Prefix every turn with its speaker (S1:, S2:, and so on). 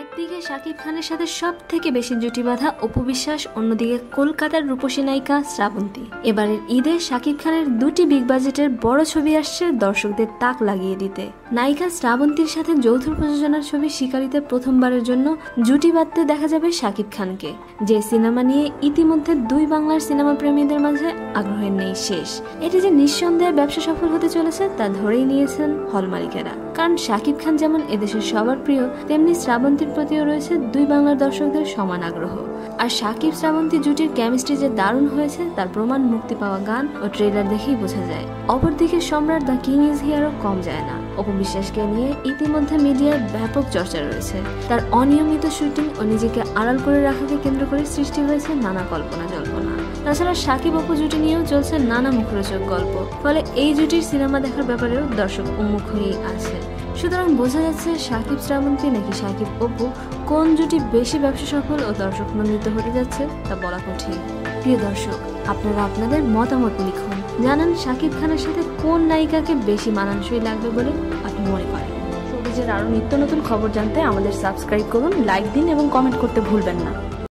S1: একদিকে শাকিব খানের সাথে সব থেকে বেশি জুটি বাঁধা অপু বিশ্বাস, অন্যদিকে কলকাতার রূপসী নায়িকা শ্রাবন্তী। এবারের ঈদে শাকিব খানের দুটি বিগ বাজেটের বড় ছবি আসছে দর্শকদের তাক লাগিয়ে দিতে। নায়িকা শ্রাবন্তীর সাথে যৌথ প্রযোজনার ছবি শিকারিতে প্রথমবারের জন্য জুটি বাঁধতে দেখা যাবে শাকিব খানকে, যে সিনেমা নিয়ে ইতিমধ্যে দুই বাংলার সিনেমা প্রেমীদের মাঝে আগ্রহের নেই শেষ। এটি যে নিঃসন্দেহে ব্যবসা সফল হতে চলেছে তা ধরেই নিয়েছেন হল মালিকেরা, কারণ শাকিব খান যেমন এদেশের সবার প্রিয়, তেমনি শ্রাবন্তীর প্রতিও রয়েছে দুই বাংলার দর্শকদের সমান আগ্রহ। আর শাকিব শ্রাবন্তী জুটির কেমিস্ট্রি যে দারুণ হয়েছে তার প্রমাণ মুক্তি পাওয়া গান ও ট্রেলার দেখেই বোঝা যায়। অপরদিকে সম্রাট দ্য কিং ইজ হিয়ারও কম যায় না। অপু বিশ্বাসকে নিয়ে ইতিমধ্যে মিডিয়ায় ব্যাপক চর্চা রয়েছে। তার অনিয়মিত শুটিং ও নিজেকে আড়াল করে রাখাকে কেন্দ্র করে সৃষ্টি হয়েছে নানা কল্পনা জল্পনা। তাছাড়া শাকিব অপু জুটি নিয়েও চলছে নানা মুখরোচক গল্প, ফলে এই জুটির সিনেমা দেখার ব্যাপারেও দর্শক উন্মুখ হয়েই আছে। সুতরাং বোঝা যাচ্ছে শাকিব শ্রাবন্তী নাকি শাকিব অপু কোন জুটি বেশি ব্যবসা সফল ও দর্শক নন্দিত হতে যাচ্ছে তা বলা কঠিন। প্রিয় দর্শক, আপনারা আপনাদের মতামত লিখুন, জানান শাকিব খানের সাথে কোন নায়িকাকে বেশি মানানসই লাগবে বলে আপনি মনে করেন। শোবিজের আরো নিত্য নতুন খবর জানতে আমাদের সাবস্ক্রাইব করুন, লাইক দিন এবং কমেন্ট করতে ভুলবেন না।